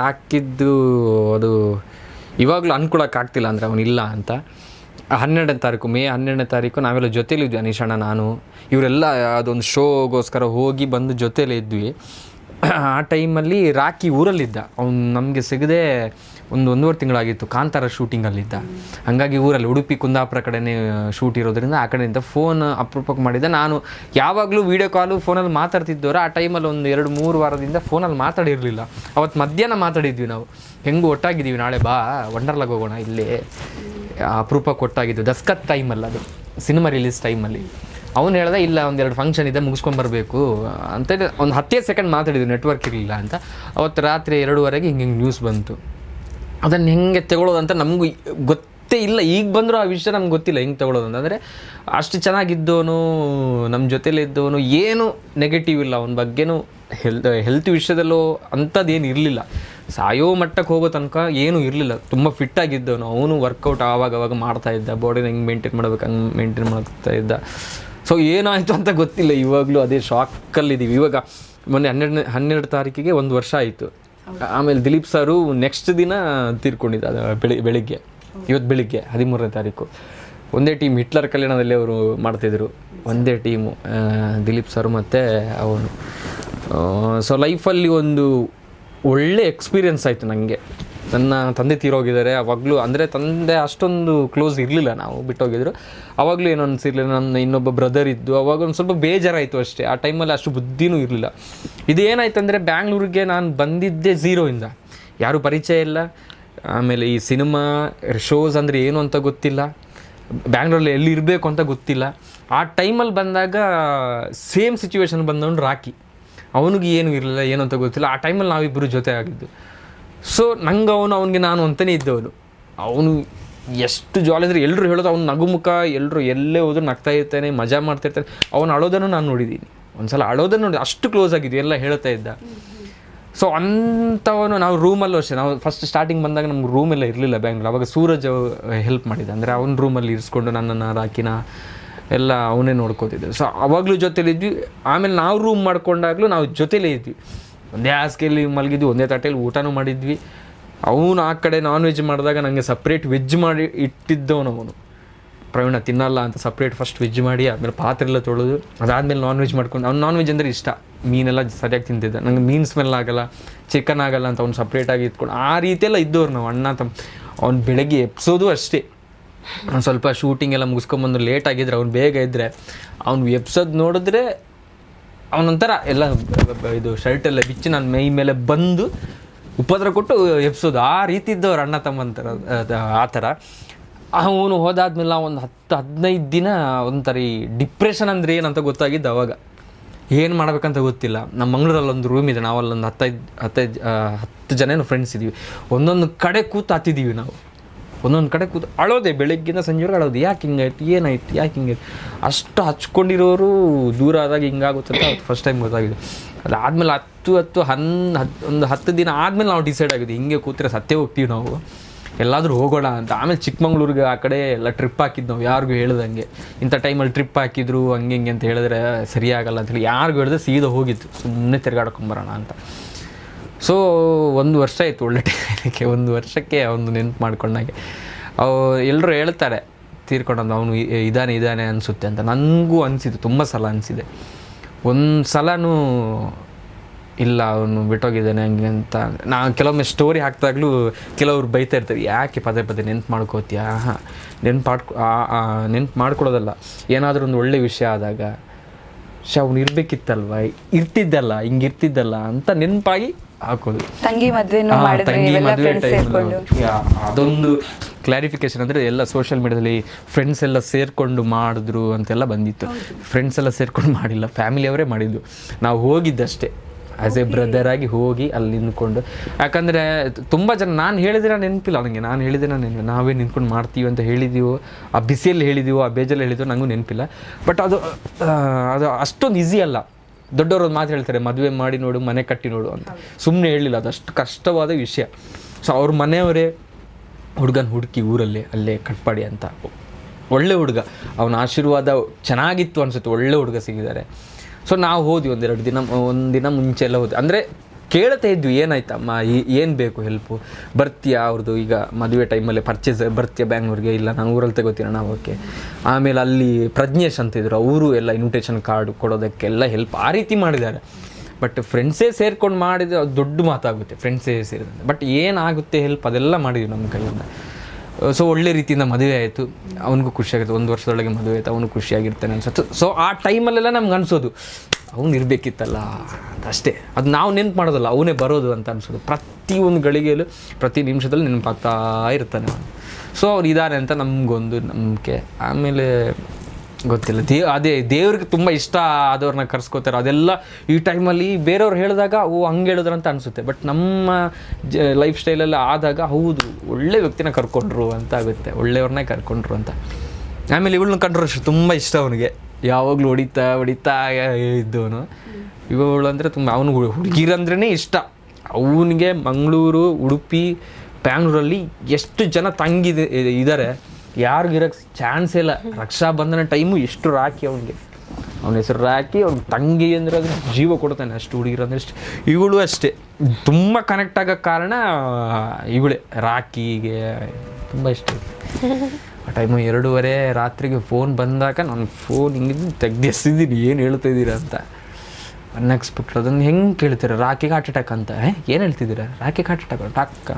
ಹಾಕಿದ್ದು ಅದು ಇವಾಗಲೂ ಅನ್ಕೊಳಕ್ಕಾಗ್ತಿಲ್ಲ ಅಂದರೆ ಅವನಿಲ್ಲ ಅಂತ. 12ನೇ ತಾರೀಕು ಮೇ 12ನೇ ತಾರೀಕು ನಾವೆಲ್ಲ ಜೊತೇಲಿದ್ವಿ, ಅನೀಶಣ್ಣ ನಾನು ಇವರೆಲ್ಲ ಅದೊಂದು ಶೋಗೋಸ್ಕರ ಹೋಗಿ ಬಂದು ಜೊತೇಲಿ ಇದ್ವಿ. ಆ ಟೈಮಲ್ಲಿ ರಾಕಿ ಊರಲ್ಲಿದ್ದ, ಅವ್ನು ನಮಗೆ ಸಿಗದೆ 1.5 ತಿಂಗಳಾಗಿತ್ತು. ಕಾಂತಾರ ಶೂಟಿಂಗಲ್ಲಿದ್ದ, ಹಾಗಾಗಿ ಊರಲ್ಲಿ ಉಡುಪಿ ಕುಂದಾಪುರ ಕಡೆನೇ ಶೂಟ್ ಇರೋದ್ರಿಂದ ಆ ಕಡೆಯಿಂದ ಫೋನ್ ಅಪರೂಪಕ್ಕೆ ಮಾಡಿದ್ದೆ. ನಾನು ಯಾವಾಗಲೂ ವೀಡಿಯೋ ಕಾಲು ಫೋನಲ್ಲಿ ಮಾತಾಡ್ತಿದ್ದವರು, ಆ ಟೈಮಲ್ಲಿ 1-2-3 ವಾರದಿಂದ ಫೋನಲ್ಲಿ ಮಾತಾಡಿರಲಿಲ್ಲ. ಅವತ್ತು ಮಧ್ಯಾಹ್ನ ಮಾತಾಡಿದ್ವಿ ನಾವು, ಹೆಂಗೂ ಒಟ್ಟಾಗಿದ್ದೀವಿ, ನಾಳೆ ಬಾ ವಂಡರ್ಲಾಗೆ ಹೋಗೋಣ, ಇಲ್ಲೇ ಅಪರೂಪಕ್ಕೆ ಒಟ್ಟಾಗಿದ್ದು. ದಸ್ಕತ್ ಟೈಮಲ್ಲಿ, ಅದು ಸಿನಿಮಾ ರಿಲೀಸ್ ಟೈಮಲ್ಲಿ. ಅವ್ನು ಹೇಳ್ದೆ ಇಲ್ಲ 1-2 ಫಂಕ್ಷನ್ ಇದೆ ಮುಗಿಸ್ಕೊಂಬರ್ಬೇಕು ಅಂತೇಳಿ ಒಂದು 10 ಸೆಕೆಂಡ್ ಮಾತಾಡಿದ್ವಿ, ನೆಟ್ವರ್ಕ್ ಇರಲಿಲ್ಲ ಅಂತ. ಅವತ್ತು ರಾತ್ರಿ 2:30ಗೆ ಹಿಂಗೆ ನ್ಯೂಸ್ ಬಂತು. ಅದನ್ನು ಹೆಂಗೆ ತಗೊಳ್ಳೋದಂತ ನಮಗೂ ಗೊತ್ತೇ ಇಲ್ಲ. ಈಗ ಬಂದರೂ ಆ ವಿಷಯ ನಮ್ಗೆ ಗೊತ್ತಿಲ್ಲ ಹೆಂಗೆ ತಗೊಳ್ಳೋದು ಅಂದರೆ ಅಷ್ಟು ಚೆನ್ನಾಗಿದ್ದವನು, ನಮ್ಮ ಜೊತೆಲೇ ಇದ್ದವನು, ಏನು ನೆಗೆಟಿವ್ ಇಲ್ಲ ಅವನ ಬಗ್ಗೆನೂ. ಹೆಲ್ತ್ ವಿಷಯದಲ್ಲೂ ಅಂಥದ್ದೇನು ಇರಲಿಲ್ಲ. ಸಾಯೋ ಮಟ್ಟಕ್ಕೆ ಹೋಗೋ ತನಕ ಏನೂ ಇರಲಿಲ್ಲ. ತುಂಬ ಫಿಟ್ಟಾಗಿದ್ದವನು. ಅವನು ವರ್ಕೌಟ್ ಆವಾಗ ಮಾಡ್ತಾ ಇದ್ದ, ಬಾಡಿನ ಹೆಂಗೆ ಮೇಂಟೈನ್ ಮಾಡ್ಬೇಕು ಹಂಗೆ ಮೇಂಟೈನ್ ಮಾಡ್ತಾ ಇದ್ದ. ಸೊ ಏನಾಯಿತು ಅಂತ ಗೊತ್ತಿಲ್ಲ. ಇವಾಗಲೂ ಅದೇ ಶಾಕಲ್ಲಿದ್ದೀವಿ. ಇವಾಗ ಮೊನ್ನೆ 12 ತಾರೀಕಿಗೆ 1 ವರ್ಷ ಆಯಿತು. ಆಮೇಲೆ ದಿಲೀಪ್ ಸಾರು ನೆಕ್ಸ್ಟ್ ದಿನ ತೀರ್ಕೊಂಡಿದ್ದ, ಬೆಳಿಗ್ಗೆ ಇವತ್ತು ಬೆಳಿಗ್ಗೆ 13ನೇ ತಾರೀಕು. ಒಂದೇ ಟೀಮ್, ಹಿಟ್ಲರ್ ಕಲ್ಯಾಣದಲ್ಲಿ ಅವರು ಮಾಡ್ತಿದ್ರು, ಒಂದೇ ಟೀಮು ದಿಲೀಪ್ ಸಾರು ಮತ್ತು ಅವನು. ಸೊ ಲೈಫಲ್ಲಿ ಒಂದು ಒಳ್ಳೆ ಎಕ್ಸ್ಪೀರಿಯೆನ್ಸ್ ಆಯಿತು ನನಗೆ. ನನ್ನ ತಂದೆ ತೀರೋಗಿದ್ದಾರೆ ಅವಾಗಲೂ, ಅಂದರೆ ತಂದೆ ಅಷ್ಟೊಂದು ಕ್ಲೋಸ್ ಇರಲಿಲ್ಲ, ನಾವು ಬಿಟ್ಟೋಗಿದ್ರು. ಅವಾಗಲೂ ಏನೋ ಅನಿಸಿರ್ಲಿಲ್ಲ. ನನ್ನ ಇನ್ನೊಬ್ಬ ಬ್ರದರ್ ಇದ್ದು, ಅವಾಗ ಒಂದು ಸ್ವಲ್ಪ ಬೇಜಾರಾಯಿತು ಅಷ್ಟೇ. ಆ ಟೈಮಲ್ಲಿ ಅಷ್ಟು ಬುದ್ಧಿನೂ ಇರಲಿಲ್ಲ. ಇದೇನಾಯ್ತು ಅಂದರೆ ಬ್ಯಾಂಗ್ಳೂರಿಗೆ ನಾನು ಬಂದಿದ್ದೆ 0ಇಂದ, ಯಾರೂ ಪರಿಚಯ ಇಲ್ಲ. ಆಮೇಲೆ ಈ ಸಿನಿಮಾ ಶೋಸ್ ಅಂದರೆ ಏನು ಅಂತ ಗೊತ್ತಿಲ್ಲ, ಬ್ಯಾಂಗ್ಳೂರಲ್ಲಿ ಎಲ್ಲಿ ಇರಬೇಕು ಅಂತ ಗೊತ್ತಿಲ್ಲ. ಆ ಟೈಮಲ್ಲಿ ಬಂದಾಗ ಸೇಮ್ ಸಿಚುವೇಶನ್ ಬಂದವನು ರಾಕಿ. ಅವನಿಗೆ ಏನೂ ಇರಲಿಲ್ಲ, ಏನು ಅಂತ ಗೊತ್ತಿಲ್ಲ. ಆ ಟೈಮಲ್ಲಿ ನಾವಿಬ್ಬರು ಜೊತೆ ಆಗಿದ್ದು. ಸೊ ನಂಗೆ ಅವನಿಗೆ ನಾನು ಅಂತಲೇ ಇದ್ದವನು. ಅವನು ಎಷ್ಟು ಜಾಲಿ ಅಂದರೆ ಎಲ್ಲರೂ ಹೇಳೋದು, ಅವ್ನು ನಗುಮುಖ, ಎಲ್ಲರೂ ಎಲ್ಲೇ ಹೋದ್ರೂ ನಗ್ತಾ ಇರ್ತಾನೆ, ಮಜಾ ಮಾಡ್ತಿರ್ತಾನೆ. ಅವನು ಅಳೋದನ್ನು ನಾನು ನೋಡಿದ್ದೀನಿ, ಒಂದು ಸಲ ಅಳೋದನ್ನು ನೋಡಿ, ಅಷ್ಟು ಕ್ಲೋಸ್ ಆಗಿದ್ವಿ, ಎಲ್ಲ ಹೇಳ್ತಾ ಇದ್ದ. ಸೊ ಅಂಥವನು. ನಾವು ರೂಮಲ್ಲೂ ಅಷ್ಟೇ, ನಾವು ಫಸ್ಟ್ ಸ್ಟಾರ್ಟಿಂಗ್ ಬಂದಾಗ ನಮ್ಗೆ ರೂಮೆಲ್ಲ ಇರಲಿಲ್ಲ ಬ್ಯಾಂಗ್ಳೂರ್. ಅವಾಗ ಸೂರಜ್ ಹೆಲ್ಪ್ ಮಾಡಿದ್ದ, ಅಂದರೆ ಅವ್ನ ರೂಮಲ್ಲಿ ಇರಿಸ್ಕೊಂಡು ನನ್ನನ್ನು ರಾಕಿನ ಎಲ್ಲ ಅವನೇ ನೋಡ್ಕೋತಿದ್ದೆ. ಸೊ ಅವಾಗಲೂ ಜೊತೇಲಿದ್ವಿ. ಆಮೇಲೆ ನಾವು ರೂಮ್ ಮಾಡ್ಕೊಂಡಾಗಲೂ ನಾವು ಜೊತೇಲೇ ಇದ್ವಿ, ಒಂದೇ ಹಾಸಿಗೆಯಲ್ಲಿ ಮಲಗಿದ್ವಿ, ಒಂದೇ ತಟ್ಟೆಯಲ್ಲಿ ಊಟನೂ ಮಾಡಿದ್ವಿ. ಅವನು ಆ ಕಡೆ ನಾನ್ ವೆಜ್ ಮಾಡಿದಾಗ ನನಗೆ ಸಪ್ರೇಟ್ ವೆಜ್ ಮಾಡಿ ಇಟ್ಟಿದ್ದವನು ಅವನು. ಪ್ರವೀಣ ತಿನ್ನಲ್ಲ ಅಂತ ಸಪ್ರೇಟ್ ಫಸ್ಟ್ ವೆಜ್ ಮಾಡಿ, ಆಮೇಲೆ ಪಾತ್ರೆ ಎಲ್ಲ ತೊಳೆದು, ಅದಾದಮೇಲೆ ನಾನ್ ವೆಜ್ ಮಾಡ್ಕೊಂಡು. ಅವ್ನು ನಾನ್ ವೆಜ್ ಅಂದರೆ ಇಷ್ಟ, ಮೀನೆಲ್ಲ ಸರಿಯಾಗಿ ತಿಂತಿದ್ದ. ನನಗೆ ಮೀನು ಸ್ಮೆಲ್ ಆಗೋಲ್ಲ, ಚಿಕನ್ ಆಗೋಲ್ಲ ಅಂತ ಅವ್ನು ಸಪ್ರೇಟಾಗಿ ಇಟ್ಕೊಂಡು ಆ ರೀತಿಯೆಲ್ಲ ಇದ್ದವ್ರು ನಾವು ಅಣ್ಣ ತಮ್ಮ. ಅವ್ನು ಬೆಳಗ್ಗೆ ಎಪ್ಸೋದು ಅಷ್ಟೇ. ಸ್ವಲ್ಪ ಶೂಟಿಂಗ್ ಎಲ್ಲ ಮುಗಿಸ್ಕೊಂಬಂದು ಲೇಟ್ ಆಗಿದ್ರೆ, ಅವ್ನು ಬೇಗ ಇದ್ದರೆ ಅವ್ನು ಎಪ್ಸೋದು ನೋಡಿದ್ರೆ ಅವನೊಂಥರ ಎಲ್ಲ ಇದು ಶರ್ಟೆಲ್ಲ ಬಿಚ್ಚಿ ನನ್ನ ಮೈ ಮೇಲೆ ಬಂದು ಉಪದ್ರ ಕೊಟ್ಟು ಎಪ್ಸೋದು. ಆ ರೀತಿ ಇದ್ದವ್ರು ಅಣ್ಣ ತಮ್ಮಂತರ. ಆ ಥರ ಅವನು ಹೋದಾದ್ಮೇಲೆ ಒಂದು 10-15 ದಿನ ಒಂಥರ ಈ ಡಿಪ್ರೆಷನ್ ಅಂದರೆ ಏನಂತ ಗೊತ್ತಾಗಿದ್ದು ಅವಾಗ. ಏನು ಮಾಡ್ಬೇಕಂತ ಗೊತ್ತಿಲ್ಲ. ನಮ್ಮ ಮಂಗಳೂರಲ್ಲಿ ಒಂದು ರೂಮ್ ಇದೆ, ನಾವಲ್ಲೊಂದು 10 ಜನ ಫ್ರೆಂಡ್ಸ್ ಇದ್ದೀವಿ. ಒಂದೊಂದು ಕಡೆ ಕೂತು ಹತ್ತಿದ್ದೀವಿ ನಾವು, ಒಂದೊಂದು ಕಡೆ ಕೂತು ಅಳೋದೆ, ಬೆಳಗ್ಗಿಂದ ಸಂಜೆವರೆಗೆ ಅಳೋದು. ಯಾಕೆ ಹಿಂಗಾಯ್ತು, ಏನಾಯ್ತು, ಯಾಕೆ ಹಿಂಗಾಯ್ತು. ಅಷ್ಟು ಹಚ್ಕೊಂಡಿರೋರು ದೂರ ಆದಾಗ ಹಿಂಗಾಗುತ್ತೆ ಅಂತ ಅವತ್ತು ಫಸ್ಟ್ ಟೈಮ್ ಗೊತ್ತಾಗಿದೆ. ಅದಾದಮೇಲೆ 10 ದಿನ ಆದಮೇಲೆ ನಾವು ಡಿಸೈಡ್ ಆಗಿದ್ವಿ, ಹಿಂಗೆ ಕೂತ್ರೆ ಸತ್ತೇ ಹೋಗ್ತೀವಿ ನಾವು, ಎಲ್ಲಾದರೂ ಹೋಗೋಣ ಅಂತ. ಆಮೇಲೆ ಚಿಕ್ಕಮಂಗ್ಳೂರಿಗೆ ಆ ಕಡೆ ಎಲ್ಲ ಟ್ರಿಪ್ ಹಾಕಿದ್ದು ನಾವು, ಯಾರಿಗೂ ಹೇಳ್ದಂಗೆ. ಇಂಥ ಟೈಮಲ್ಲಿ ಟ್ರಿಪ್ ಹಾಕಿದ್ರು ಹಂಗೆ ಹಿಂಗೆ ಅಂತ ಹೇಳಿದ್ರೆ ಸರಿಯಾಗಲ್ಲ ಅಂತೇಳಿ ಯಾರಿಗೂ ಹೇಳಿದ್ರೆ ಸೀದಾ ಹೋಗಿತ್ತು, ಸುಮ್ಮನೆ ತಿರ್ಗಾಡ್ಕೊಂಬರೋಣ ಅಂತ. ಸೊ 1 ವರ್ಷ ಆಯಿತು ಒಳ್ಳೆ ಟೈಮಕ್ಕೆ. 1 ವರ್ಷಕ್ಕೆ ಅವನು ನೆನಪು ಮಾಡ್ಕೊಂಡಾಗೆ. ಎಲ್ಲರೂ ಹೇಳ್ತಾರೆ ತೀರ್ಕೊಂಡಂದು, ಅವನು ಇದಾನೆ ಅನಿಸುತ್ತೆ ಅಂತ. ನನಗೂ ಅನಿಸಿದ್ದು, ತುಂಬ ಸಲ ಅನಿಸಿದೆ. ಒಂದು ಸಲನೂ ಇಲ್ಲ ಅವನು ಬಿಟ್ಟೋಗಿದ್ದಾನೆ ಹಂಗೆ ಅಂತ. ನಾನು ಕೆಲವೊಮ್ಮೆ ಸ್ಟೋರಿ ಹಾಕಿದಾಗಲೂ ಕೆಲವ್ರು ಬೈತಾ ಇರ್ತಾರೆ, ಯಾಕೆ ಪದೇ ನೆನ್ಪು ಮಾಡ್ಕೋತೀಯಾ. ನೆನ್ಪು ಮಾಡ್ಕೊಡೋದಲ್ಲ, ಏನಾದರೂ ಒಂದು ಒಳ್ಳೆ ವಿಷಯ ಆದಾಗ ಅವ್ನು ಇರ್ಬೇಕಿತ್ತಲ್ವ, ಇರ್ತಿದ್ದಲ್ಲ, ಹಿಂಗೆ ಇರ್ತಿದ್ದಲ್ಲ ಅಂತ ನೆನಪಾಗಿ ಹಾಕೋದು. ತಂಗಿ ಮದುವೆ ಟೈಮಲ್ಲಿ ಅದೊಂದು ಕ್ಲಾರಿಫಿಕೇಶನ್. ಅಂದರೆ ಎಲ್ಲ ಸೋಷಿಯಲ್ ಮೀಡಿಯಾದಲ್ಲಿ ಫ್ರೆಂಡ್ಸ್ ಎಲ್ಲ ಸೇರಿಕೊಂಡು ಮಾಡಿದ್ರು ಅಂತೆಲ್ಲ ಬಂದಿತ್ತು. ಫ್ರೆಂಡ್ಸ್ ಎಲ್ಲ ಸೇರ್ಕೊಂಡು ಮಾಡಿಲ್ಲ, ಫ್ಯಾಮಿಲಿಯವರೇ ಮಾಡಿದ್ದು. ನಾವು ಹೋಗಿದ್ದಷ್ಟೇ ಆ್ಯಸ್ ಎ ಬ್ರದರ್ ಆಗಿ ಹೋಗಿ ಅಲ್ಲಿ ನಿಂತ್ಕೊಂಡು. ಯಾಕಂದರೆ ತುಂಬ ಜನ ನಾನು ಹೇಳಿದ್ರೆ ನೆನಪಿಲ್ಲ ನನಗೆ, ನಾನು ಹೇಳಿದ್ರೆ ನಾವೇ ನಿಂತ್ಕೊಂಡು ಮಾಡ್ತೀವಿ ಅಂತ ಹೇಳಿದ್ದೀವೋ, ಆ ಬಿಸಿಯಲ್ಲಿ ಹೇಳಿದ್ದೀವೋ, ಆ ಬೇಜಲ್ಲಿ ಹೇಳಿದೀವೋ ನನಗೂ ನೆನಪಿಲ್ಲ. ಬಟ್ ಅದು ಅಷ್ಟೊಂದು ಈಸಿ ಅಲ್ಲ. ದೊಡ್ಡವರು ಒಂದು ಮಾತು ಹೇಳ್ತಾರೆ, ಮದುವೆ ಮಾಡಿ ನೋಡು, ಮನೆ ಕಟ್ಟಿ ನೋಡು ಅಂತ. ಸುಮ್ಮನೆ ಹೇಳಿಲ್ಲ, ಅದಷ್ಟು ಕಷ್ಟವಾದ ವಿಷಯ. ಸೊ ಅವ್ರ ಮನೆಯವರೇ ಹುಡುಗನ ಹುಡುಕಿ ಊರಲ್ಲೇ ಅಲ್ಲೇ ಕಟ್ಪಾಡಿ ಅಂತ. ಒಳ್ಳೆ ಹುಡುಗ, ಅವನ ಆಶೀರ್ವಾದ ಚೆನ್ನಾಗಿತ್ತು ಅನಿಸುತ್ತೆ, ಒಳ್ಳೆ ಹುಡುಗ ಸಿಗಿದ್ದಾರೆ. ಸೊ ನಾವು ಹೋದ್ವಿ, ಒಂದಿನ ಮುಂಚೆ ಎಲ್ಲ ಹೋದ್ವಿ. ಅಂದರೆ ಕೇಳ್ತಾ ಇದ್ವಿ, ಏನಾಯ್ತಮ್ಮ, ಏನು ಬೇಕು ಹೆಲ್ಪು, ಬರ್ತೀಯಾ ಅವ್ರದ್ದು ಈಗ ಮದುವೆ ಟೈಮಲ್ಲಿ ಪರ್ಚೇಸ್, ಬರ್ತೀಯಾ ಬ್ಯಾಂಗ್ಳೂರಿಗೆ, ಇಲ್ಲ ನಾನು ಊರಲ್ಲಿ ತಗೋತೀನಣ್ಣ ಓಕೆ. ಆಮೇಲೆ ಅಲ್ಲಿ ಪ್ರಜ್ಞೇಶ್ ಅಂತಿದ್ರು, ಅವರು ಎಲ್ಲ ಇನ್ವಿಟೇಷನ್ ಕಾರ್ಡ್ ಕೊಡೋದಕ್ಕೆಲ್ಲ ಹೆಲ್ಪ್ ಆ ರೀತಿ ಮಾಡಿದ್ದಾರೆ. ಬಟ್ ಫ್ರೆಂಡ್ಸೇ ಸೇರ್ಕೊಂಡು ಮಾಡಿದ್ರೆ ಅದು ದೊಡ್ಡ ಮಾತಾಗುತ್ತೆ, ಫ್ರೆಂಡ್ಸೇ ಸೇರಿದ್ರೆ. ಬಟ್ ಏನಾಗುತ್ತೆ ಹೆಲ್ಪ್ ಅದೆಲ್ಲ ಮಾಡಿದ್ವಿ ನಮ್ಮ ಕೈಯಿಂದ. ಸೊ ಒಳ್ಳೆ ರೀತಿಯಿಂದ ಮದುವೆ ಆಯಿತು, ಅವನಿಗೂ ಖುಷಿಯಾಗುತ್ತೆ, 1 ವರ್ಷದೊಳಗೆ ಮದುವೆ ಆಯಿತು, ಅವನು ಖುಷಿಯಾಗಿರ್ತಾನೆ ಅನ್ಸುತ್ತೆ. ಸೊ ಆ ಟೈಮಲ್ಲೆಲ್ಲ ನಮ್ಗೆ ಅನಿಸೋದು ಅವ್ನು ಇರಬೇಕಿತ್ತಲ್ಲ ಅಷ್ಟೇ. ಅದು ನಾವು ನೆನ್ಪು ಮಾಡೋದಲ್ಲ, ಅವನೇ ಬರೋದು ಅಂತ ಅನ್ಸೋದು. ಪ್ರತಿಯೊಂದು ಗಳಿಗೆಯಲ್ಲೂ ಪ್ರತಿ ನಿಮಿಷದಲ್ಲಿ ನೆನಪಾಗ್ತಾ ಇರ್ತಾನೆ ಅವನು. ಸೊ ಅವ್ರು ಇದ್ದಾರೆ ಅಂತ ನಮಗೊಂದು ನಂಬಿಕೆ. ಆಮೇಲೆ ಗೊತ್ತಿಲ್ಲ, ಅದೇ ದೇವ್ರಿಗೆ ತುಂಬ ಇಷ್ಟ ಆದವ್ರನ್ನ ಕರ್ಸ್ಕೋತಾರೆ. ಅದೆಲ್ಲ ಈ ಟೈಮಲ್ಲಿ ಬೇರೆಯವ್ರು ಹೇಳಿದಾಗ ಹಂಗೆ ಹೇಳಿದ್ರು ಅಂತ ಅನಿಸುತ್ತೆ. ಬಟ್ ನಮ್ಮ ಲೈಫ್ ಸ್ಟೈಲಲ್ಲಿ ಆದಾಗ ಹೌದು ಒಳ್ಳೆ ವ್ಯಕ್ತಿನ ಕರ್ಕೊಂಡ್ರು ಅಂತ ಆಗುತ್ತೆ, ಒಳ್ಳೆಯವ್ರನ್ನೇ ಕರ್ಕೊಂಡ್ರು ಅಂತ. ಆಮೇಲೆ ಇವಳನ್ನ ಕಂಡ್ರು ಅಷ್ಟು ತುಂಬ ಇಷ್ಟ ಅವನಿಗೆ, ಯಾವಾಗಲೂ ಹೊಡಿತಾ ಇದ್ದವನು. ಇವಳು ಅಂದರೆ ತುಂಬ, ಅವನು ಹುಡುಗಿರಂದ್ರೇ ಇಷ್ಟ. ಅವನಿಗೆ ಮಂಗಳೂರು, ಉಡುಪಿ, ಬ್ಯಾಂಗ್ಳೂರಲ್ಲಿ ಎಷ್ಟು ಜನ ಇದ್ದಾರೆ, ಯಾರಿಗಿರೋಕ್ಕೆ ಚಾನ್ಸ್ ಇಲ್ಲ. ರಕ್ಷಾ ಬಂಧನ ಟೈಮು ಎಷ್ಟು ರಾಖಿ ಅವನಿಗೆ, ಅವನ ಹೆಸರು ರಾಖಿ. ಅವ್ನ ತಂಗಿ ಅಂದರೆ ಅದ್ರ ಜೀವ ಕೊಡ್ತಾನೆ, ಅಷ್ಟು ಹುಡುಗಿರಂದ್ರೆ ಅಷ್ಟು. ಇವಳು ಅಷ್ಟೇ ತುಂಬ ಕನೆಕ್ಟ್ ಆಗೋಕ್ಕೆ ಕಾರಣ ಇವಳೇ, ರಾಖಿಗೆ ತುಂಬ ಇಷ್ಟ. ಆ ಟೈಮು 2:30 ರಾತ್ರಿಗೆ ಫೋನ್ ಬಂದಾಗ ನಾನು ಫೋನ್ ಹಿಂಗಿದ್ದು ತೆಗ್ದೆಸಿದ್ದೀನಿ, ಏನು ಹೇಳ್ತಾಯಿದ್ದೀರಾ ಅಂತ. ಅನ್ಎಕ್ಸ್ಪೆಕ್ಟೆಡ್. ಅದನ್ನು ಹೆಂಗೆ ಕೇಳ್ತೀರ, ರಾಖಿಗೆ ಹಾರ್ಟ್ ಅಟ್ಯಾಕ್ ಅಂತ, ಏನು ಹೇಳ್ತಿದ್ದೀರಾ, ರಾಖಿಗೆ ಹಾರ್ಟ್ ಅಟ್ಯಾಕ್